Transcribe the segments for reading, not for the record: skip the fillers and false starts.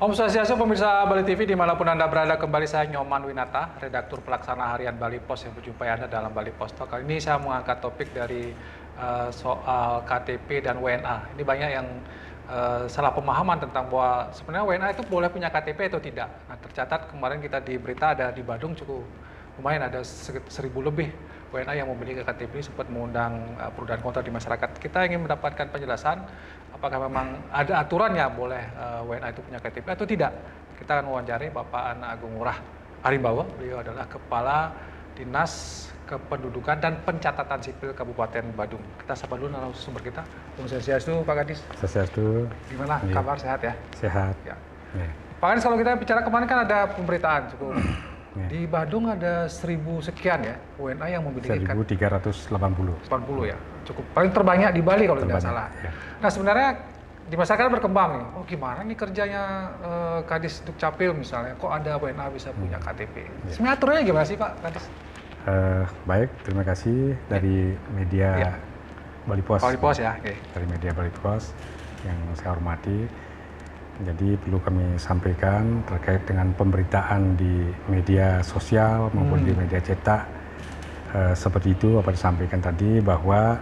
Om Swastiastu, pemirsa Bali TV dimanapun Anda berada, kembali saya Nyoman Winata, redaktur pelaksana harian Bali Pos yang berjumpa Anda dalam Bali Pos Talk. Kali ini saya mengangkat topik dari soal KTP dan WNA. Ini banyak yang salah pemahaman tentang bahwa sebenarnya WNA itu boleh punya KTP atau tidak. Nah, tercatat kemarin kita di berita ada di Badung cukup lumayan, ada 1.000 lebih WNA yang memiliki KTP, sempat mengundang pro dan kontra di masyarakat. Kita ingin mendapatkan penjelasan apakah memang ada aturannya boleh WNA itu punya KTP atau tidak. Kita akan mewawancari Bapak Ana Agung Ngurah Arimbawa. Beliau adalah Kepala Dinas Kependudukan dan Pencatatan Sipil Kabupaten Badung. Kita sapa dulu narasumber kita. Om Swastiastu, Pak Kadis. Swastiastu. Gimana kabar, sehat ya? Sehat. Ya. Ya. Pak Kadis, kalau kita bicara kemarin kan ada pemberitaan cukup. Ya. Di Badung ada 1.000 sekian ya WNA yang memiliki 1.380. 80 ya, cukup paling terbanyak di Bali kalau tidak salah. Ya. Nah, sebenarnya di masyarakat berkembang nih, oh gimana nih kerjanya Kadis Dukcapil misalnya, kok ada WNA bisa punya KTP? Ya. Sebenarnya aturannya gimana sih Pak Kadis? Baik, terima kasih dari media Bali Pos. Bali Pos ya, oke. Dari media Bali Pos yang saya hormati. Jadi perlu kami sampaikan terkait dengan pemberitaan di media sosial maupun di media cetak seperti itu apa disampaikan tadi bahwa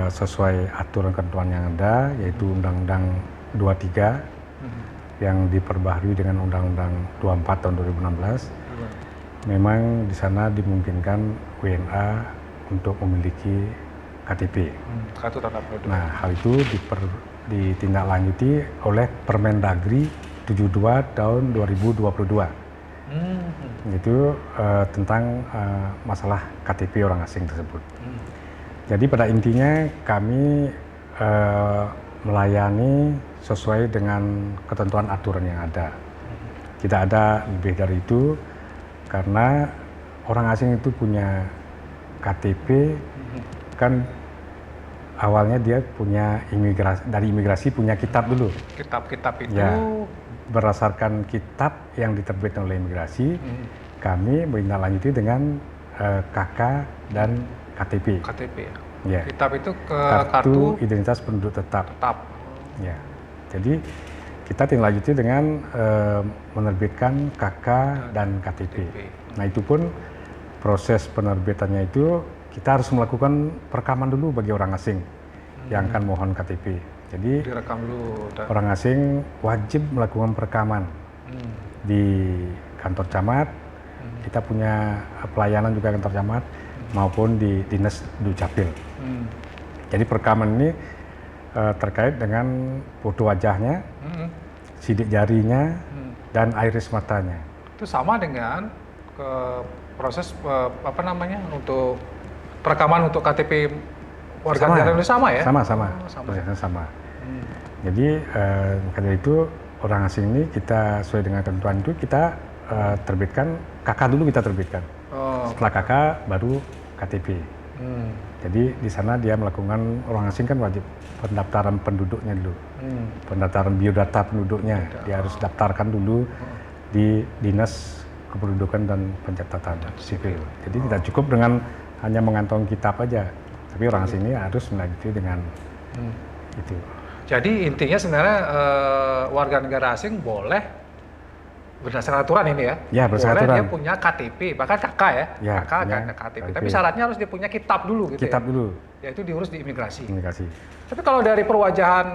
sesuai aturan ketentuan yang ada yaitu Undang-Undang 23 yang diperbaharui dengan Undang-Undang 24 tahun 2016. Memang di sana dimungkinkan WNA untuk memiliki KTP. Kartu tanda penduduk. Nah, hal itu ditindaklanjuti oleh Permendagri 72 tahun 2022. Itu tentang masalah KTP orang asing tersebut. Jadi pada intinya kami melayani sesuai dengan ketentuan aturan yang ada. Tidak ada lebih dari itu karena orang asing itu punya KTP kan awalnya dia punya dari imigrasi punya kitab dulu. Kitab-kitab itu ya, berdasarkan kitab yang diterbitkan oleh imigrasi, kami menindaklanjuti dengan KK dan KTP. KTP ya. Ya. Kitab itu ke kartu identitas penduduk tetap. Ya. Jadi kita tindak lanjuti dengan menerbitkan KK dan KTP. Nah, itu pun proses penerbitannya itu kita harus melakukan perekaman dulu bagi orang asing yang akan mohon KTP. Jadi direkam dulu. Orang asing wajib melakukan perekaman di kantor camat. Kita punya pelayanan juga kantor camat maupun di Dinas Dukcapil. Jadi perekaman ini terkait dengan foto wajahnya, sidik jarinya, dan iris matanya. Itu sama dengan proses untuk perekaman untuk KTP warga negara Indonesia sama ya? Sama. Prosesnya sama. Jadi karena itu orang asing ini kita sesuai dengan ketentuan itu kita terbitkan KK dulu kita terbitkan. Setelah KK baru KTP. Jadi di sana dia melakukan orang asing kan wajib pendaftaran penduduknya dulu, pendaftaran biodata penduduknya dia harus daftarkan dulu di Dinas Kependudukan dan Pencatatan Sipil. Jadi tidak cukup dengan hanya mengantongi kitab aja, tapi orang asing ini harus melanjuti dengan itu. Jadi intinya sebenarnya warga negara asing boleh berdasarkan aturan ini ya, berdasarkan boleh aturan. Dia punya KTP, bahkan KK ya, KK kan KTP. Tapi syaratnya harus dia punya kitab dulu gitu kitab ya. Dulu. Yaitu diurus di imigrasi. Tapi kalau dari perwajahan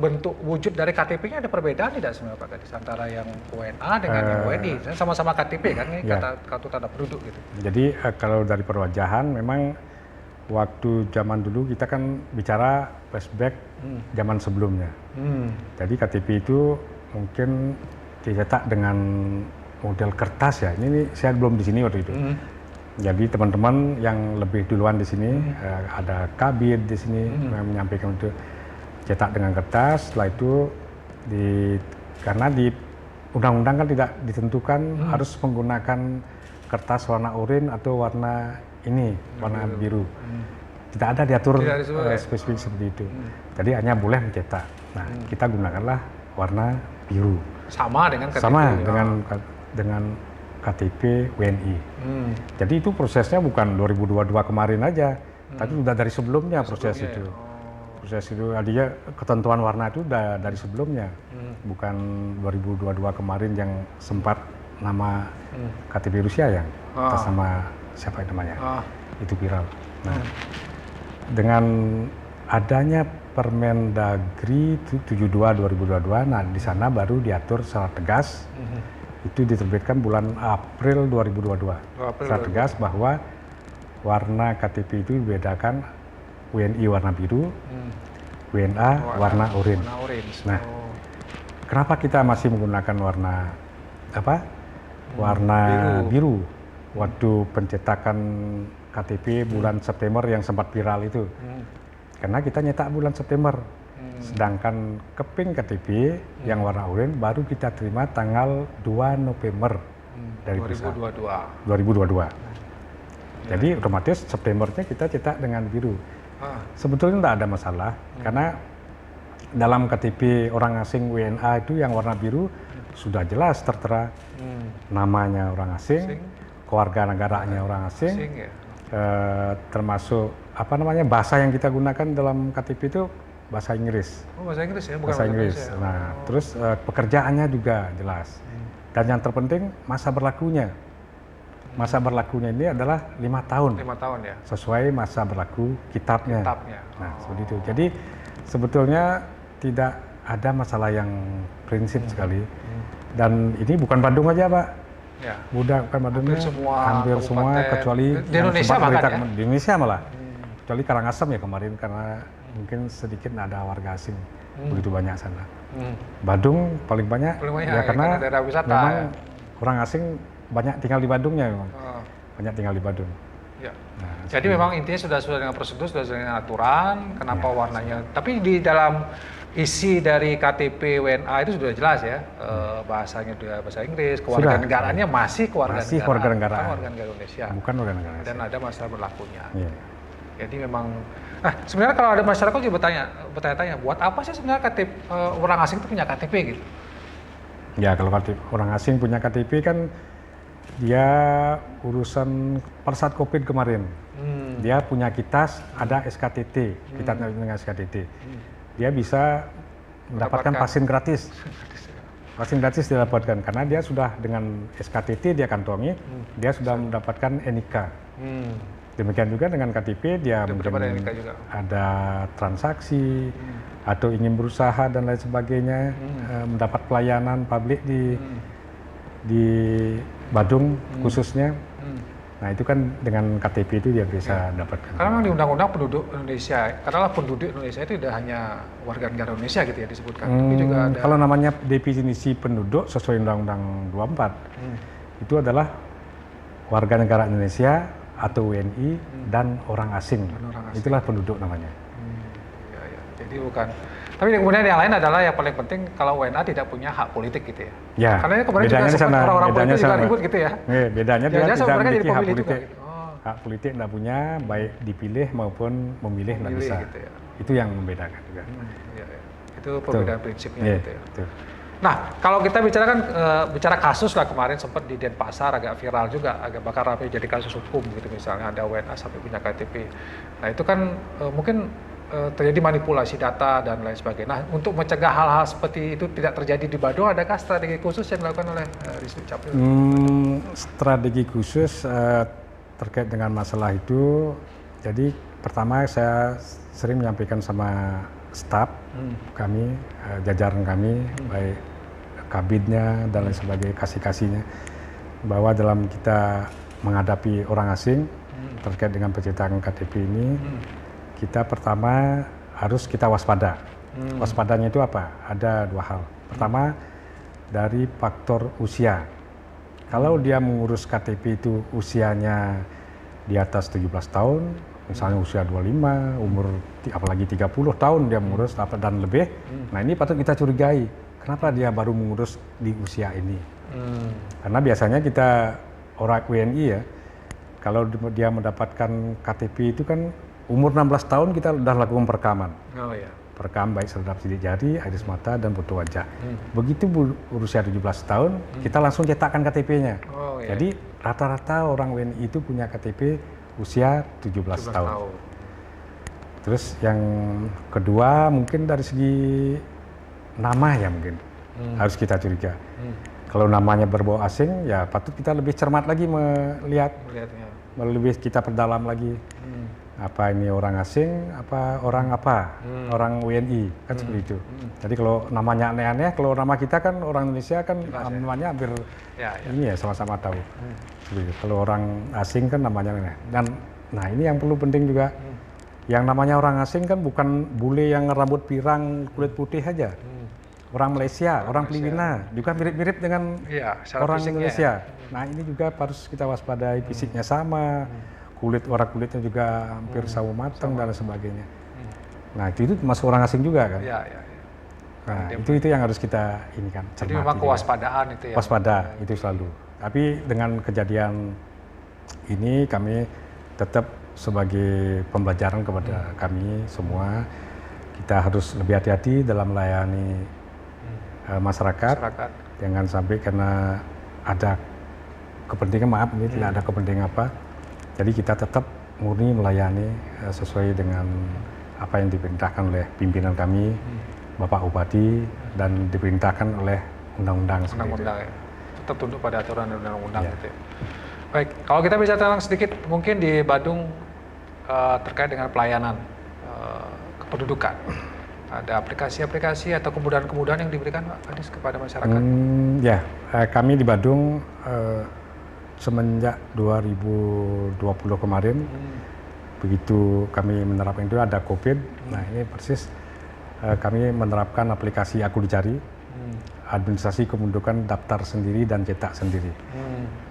bentuk wujud dari KTP-nya ada perbedaan tidak sebenarnya Pak Kadis antara yang WNA dengan yang WNI? Sama-sama KTP kan ini kartu tanda penduduk gitu. Jadi kalau dari perwajahan memang waktu zaman dulu kita kan bicara flashback zaman sebelumnya. Jadi KTP itu mungkin dicetak dengan model kertas ya. Ini saya belum di sini waktu itu. Jadi teman-teman yang lebih duluan di sini ada kabir di sini yang menyampaikan untuk cetak dengan kertas. Setelah itu karena di undang-undang kan tidak ditentukan harus menggunakan kertas warna oranye atau warna warna biru. Tidak ada diatur spesifik seperti itu. Jadi hanya boleh mencetak. Nah, kita gunakanlah warna biru. Sama dengan KTP. Sama dengan KTP WNI. Jadi itu prosesnya bukan 2022 kemarin aja, tapi sudah dari sebelumnya proses itu. proses itu artinya ketentuan warna itu udah dari sebelumnya, bukan 2022 kemarin yang sempat nama KTP Rusia yang atas nama siapa namanya itu viral. Nah, dengan adanya Permendagri 72 2022, nah di sana baru diatur secara tegas. Itu diterbitkan bulan April 2022. Secara tegas bahwa warna KTP itu dibedakan WNI warna biru, WNA warna oranye. Nah, kenapa kita masih menggunakan warna apa? Warna biru. Waktu pencetakan KTP bulan September yang sempat viral itu. Karena kita nyetak bulan September. Sedangkan keping KTP yang warna oranye baru kita terima tanggal 2 November dari 2022. Jadi otomatis Septembernya kita cetak dengan biru. Sebetulnya tidak ada masalah karena dalam KTP orang asing WNA itu yang warna biru sudah jelas tertera namanya orang asing, kewarganegaranya orang asing, termasuk apa namanya bahasa yang kita gunakan dalam KTP itu bahasa Inggris. Oh, bahasa Inggris ya, bukan bahasa Inggris. Nah, terus pekerjaannya juga jelas. Dan yang terpenting masa berlakunya. Masa berlakunya ini adalah 5 tahun. 5 tahun ya. Sesuai masa berlaku kitabnya. Nah, seperti itu. Jadi sebetulnya tidak ada masalah yang prinsip sekali. Dan ini bukan Bandung aja, Pak. Ya. Bukan Bandung, hampir semua kecuali di Indonesia malah ya? Di Indonesia malah. Kecuali Karangasem ya kemarin karena mungkin sedikit ada warga asing begitu banyak sana. Badung paling banyak ya karena wisata, memang orang asing banyak tinggal di Badungnya memang. Banyak tinggal di Badung. Ya. Nah, jadi memang intinya sudah sesuai dengan prosedur, sudah sesuai dengan aturan. Kenapa warnanya? Tapi di dalam isi dari KTP WNA itu sudah jelas ya, bahasanya juga bahasa Inggris, kewarganegaraannya masih kewarganegaraan, warga negara Indonesia, bukan warga negara dan ada masa berlakunya. Yeah. Jadi memang, nah sebenarnya kalau ada masyarakat juga bertanya-tanya, buat apa sih sebenarnya KTP orang asing itu punya KTP gitu? Ya kalau orang asing punya KTP kan dia urusan pada saat COVID kemarin, dia punya kitas ada SKTT, kita dengan SKTT. Dia bisa mendapatkan vaksin gratis. Vaksin gratis didapatkan karena dia sudah dengan SKTT dia kantongi, dia sudah mendapatkan NIK. Demikian juga dengan KTP dia mungkin ada transaksi atau ingin berusaha dan lain sebagainya, mendapat pelayanan publik di Badung khususnya. Nah itu kan dengan KTP itu dia bisa dapatkan. Karena memang di Undang-Undang Penduduk Indonesia, karena penduduk Indonesia itu tidak hanya warga negara Indonesia gitu ya disebutkan. Tapi juga ada. Kalau namanya definisi penduduk sesuai Undang-Undang 24 itu adalah warga negara Indonesia atau WNI dan orang asing. Itulah penduduk namanya. Ya. Jadi bukan. Tapi kemudian yang lain adalah yang paling penting kalau WNA tidak punya hak politik gitu ya. Ya. Karena kemarin juga sempat orang-orang politik juga ribut gitu ya. Bedanya dia tidak memiliki hak politik. Gitu. Hak politik tidak punya, baik dipilih maupun memilih tidak bisa. Gitu ya. Itu yang membedakan juga. Ya. Itu perbedaan prinsipnya gitu ya. Betul. Nah, kalau kita bicara kasus lah kemarin sempat di Denpasar agak viral juga, agak bakal ramai jadi kasus hukum gitu misalnya ada WNA sampai punya KTP. Nah itu kan mungkin terjadi manipulasi data dan lain sebagainya. Nah untuk mencegah hal-hal seperti itu tidak terjadi di Badung, adakah strategi khusus yang dilakukan oleh Risduk Capil? Strategi khusus terkait dengan masalah itu, jadi pertama saya sering menyampaikan sama staf kami, jajaran kami, baik kabinnya dan lain sebagainya, kasih-kasihnya, bahwa dalam kita menghadapi orang asing terkait dengan pencetakan KTP ini, kita pertama harus kita waspada. Waspadanya itu apa? Ada dua hal. Pertama, dari faktor usia. Kalau dia mengurus KTP itu usianya di atas 17 tahun, misalnya usia 25, umur apalagi 30 tahun dia mengurus dan lebih, nah ini patut kita curigai. Kenapa dia baru mengurus di usia ini? Karena biasanya kita orang WNI ya, kalau dia mendapatkan KTP itu kan umur 16 tahun kita sudah lakukan perekaman. Oh iya. Perekam baik terhadap sidik jari, iris mata, dan foto wajah. Begitu berusia 17 tahun, kita langsung cetakkan KTP-nya. Oh, iya. Jadi rata-rata orang WNI itu punya KTP usia 17 tahun. Terus yang kedua mungkin dari segi nama ya mungkin harus kita curiga. Kalau namanya berbau asing ya patut kita lebih cermat lagi melihatnya, lebih kita perdalam lagi. Apa ini orang asing, apa orang orang WNI kan seperti itu. Jadi kalau namanya aneh-aneh, kalau nama kita kan orang Indonesia kan namanya hampir ini ya sama-sama tahu. Seperti itu. Kalau orang asing kan namanya aneh. Dan nah ini yang perlu penting juga. Yang namanya orang asing kan bukan bule yang rambut pirang, kulit putih aja. Orang Malaysia, orang Filipina juga mirip-mirip dengan orang Indonesia. Nah ini juga harus kita waspadai, fisiknya sama, kulitnya juga hampir sawo matang dan sebagainya. Nah itu masuk orang asing juga kan. Nah itu yang harus kita ini kan. Jadi memang kewaspadaan itu ya. Waspada itu selalu. Tapi dengan kejadian ini kami tetap sebagai pembelajaran kepada kami semua, kita harus lebih hati-hati dalam melayani masyarakat. Jangan sampai karena ada kepentingan, maaf ini tidak ada kepentingan apa, jadi kita tetap murni melayani sesuai dengan apa yang diperintahkan oleh pimpinan kami, Bapak Bupati, dan diperintahkan oleh undang-undang. Ya. Tetap tunduk pada aturan undang-undang gitu ya. Baik, kalau kita bisa tentang sedikit mungkin di Badung terkait dengan pelayanan kependudukan, ada aplikasi-aplikasi atau kemudahan-kemudahan yang diberikan Pak Kadis kepada masyarakat? Kami di Badung semenjak 2020 kemarin, begitu kami menerapkan itu ada COVID. Nah ini persis kami menerapkan aplikasi Aku Dicari, administrasi kependudukan daftar sendiri dan cetak sendiri.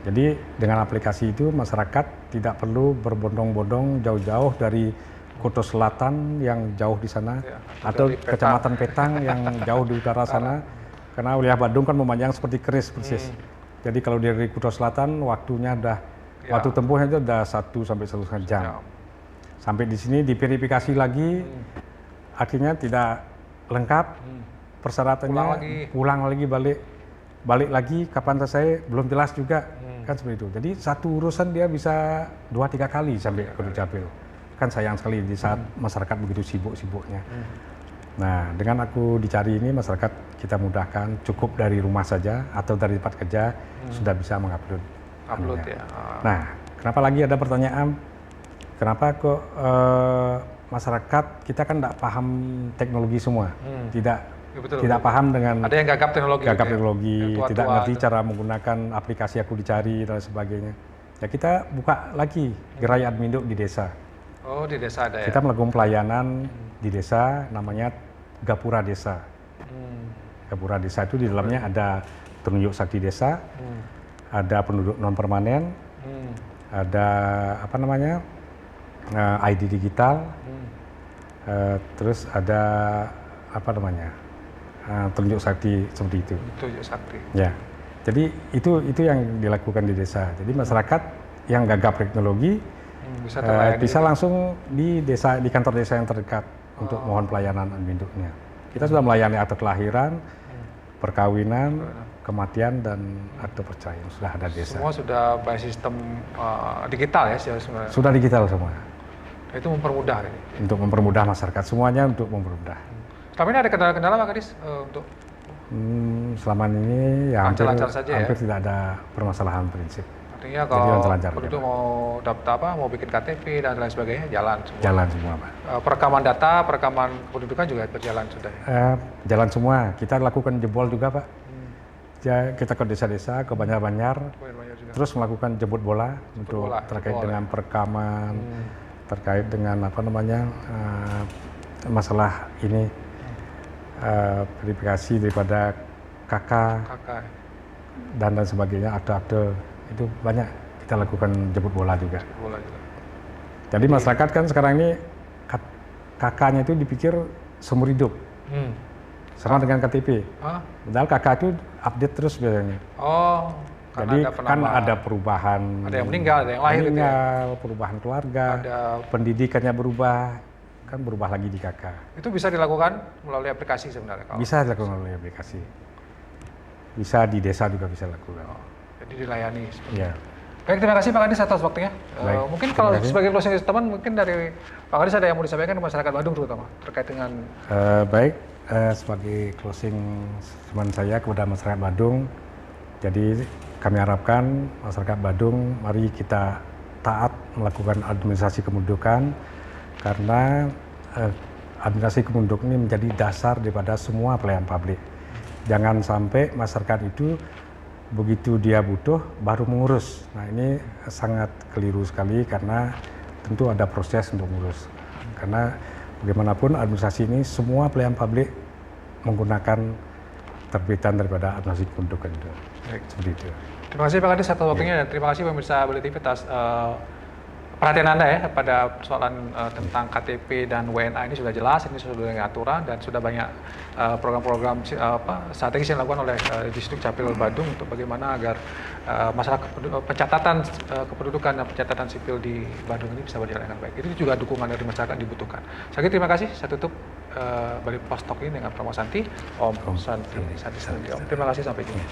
Jadi dengan aplikasi itu masyarakat tidak perlu berbondong-bondong jauh-jauh dari Kuto Selatan yang jauh di sana, atau Kecamatan Petang yang jauh di utara sana, karena wilayah Badung kan memanjang seperti keris persis. Jadi kalau dari Kuto Selatan waktunya waktu tempuhnya itu udah 1 sampai 1,5 jam. Sampai di sini diverifikasi lagi, akhirnya tidak lengkap persyaratannya, pulang lagi balik lagi kapan selesai belum jelas juga, kan seperti itu. Jadi satu urusan dia bisa 2-3 kali sampai ke Dukcapil. Kan sayang sekali di saat masyarakat begitu sibuk-sibuknya. Nah dengan Aku Dicari ini masyarakat kita mudahkan, cukup dari rumah saja atau dari tempat kerja sudah bisa mengupload. Ya. Nah kenapa lagi ada pertanyaan, kenapa kok masyarakat kita kan tidak paham teknologi semua, tidak paham dengan, ada yang gagap teknologi, tidak ngerti cara menggunakan aplikasi Aku Dicari dan sebagainya. Ya kita buka lagi gerai adminduk di desa. Oh di desa ada ya? Kita melakukan pelayanan di desa namanya Gapura Desa. Gapura Desa itu di dalamnya ada penunjuk sakti desa, ada penduduk non permanen, ada ID digital, terus ada penunjuk sakti seperti itu. Penunjuk sakti. Ya, jadi itu yang dilakukan di desa. Jadi masyarakat yang gagap teknologi bisa langsung di kantor desa yang terdekat untuk mohon pelayanan adminduknya. Kita sudah melayani akte kelahiran, perkawinan, kematian, dan akte perceraian sudah ada desa. Semua sudah by sistem digital ya sebenarnya? Sudah digital semua. Itu mempermudah ini? Untuk mempermudah masyarakat, semuanya untuk mempermudah. Selama ini ada kendala-kendala Pak Kadis untuk? Selama ini ya hampir tidak ada permasalahan prinsip. Artinya kalau penduduk mau daftar mau bikin KTP dan lain sebagainya jalan semua? Jalan semua Pak. Perekaman data, perekaman kependudukan juga berjalan sudah ya? Jalan semua, kita lakukan jebol juga Pak. Kita ke desa-desa, ke Banjar-Banjar, terus melakukan jemput bola untuk terkait dengan perekaman, terkait dengan masalah ini, verifikasi daripada KK dan sebagainya, akte-akte, itu banyak kita lakukan jemput bola juga. Jadi masyarakat kan sekarang ini KK-nya itu dipikir seumur hidup, sama dengan KTP. Padahal KK itu update terus biasanya. Jadi kan ada perubahan. Ada yang meninggal, ada yang lahir. Perubahan keluarga, pendidikannya berubah, kan berubah lagi di KK. Itu bisa dilakukan melalui aplikasi sebenarnya? Bisa dilakukan melalui aplikasi. Bisa di desa juga bisa dilakukan. Jadi dilayani seperti itu. Baik, terima kasih Pak Kadis atas waktunya. Baik, Mungkin terima kalau kasih. sebagai closing statement, mungkin dari Pak Kadis ada yang mau disampaikan ke masyarakat Badung terutama terkait dengan Baik, sebagai closing statement saya kepada masyarakat Badung, jadi kami harapkan masyarakat Badung, mari kita taat melakukan administrasi kependudukan, karena administrasi kependudukan ini menjadi dasar daripada semua pelayanan publik. Jangan sampai masyarakat itu begitu dia butuh baru mengurus. Nah, ini sangat keliru sekali karena tentu ada proses untuk mengurus. Karena bagaimanapun administrasi ini semua pelayanan publik menggunakan terbitan daripada administrasi kependudukan itu. Baik. Seperti itu. Terima kasih Pak Kadis atas waktunya dan terima kasih pemirsa Bali TV atas perhatian Anda ya pada persoalan tentang KTP dan WNA ini sudah jelas, ini sudah dengan aturan dan sudah banyak program-program strategis yang dilakukan oleh Distrik Capil Badung untuk bagaimana agar masalah pencatatan kependudukan dan pencatatan sipil di Badung ini bisa berjalan dengan baik. Itu juga dukungan dari masyarakat dibutuhkan. Sekali lagi terima kasih. Saya tutup Bali Post Talk ini dengan Pramono Santi, Om Santi. Terima kasih, sampai jumpa.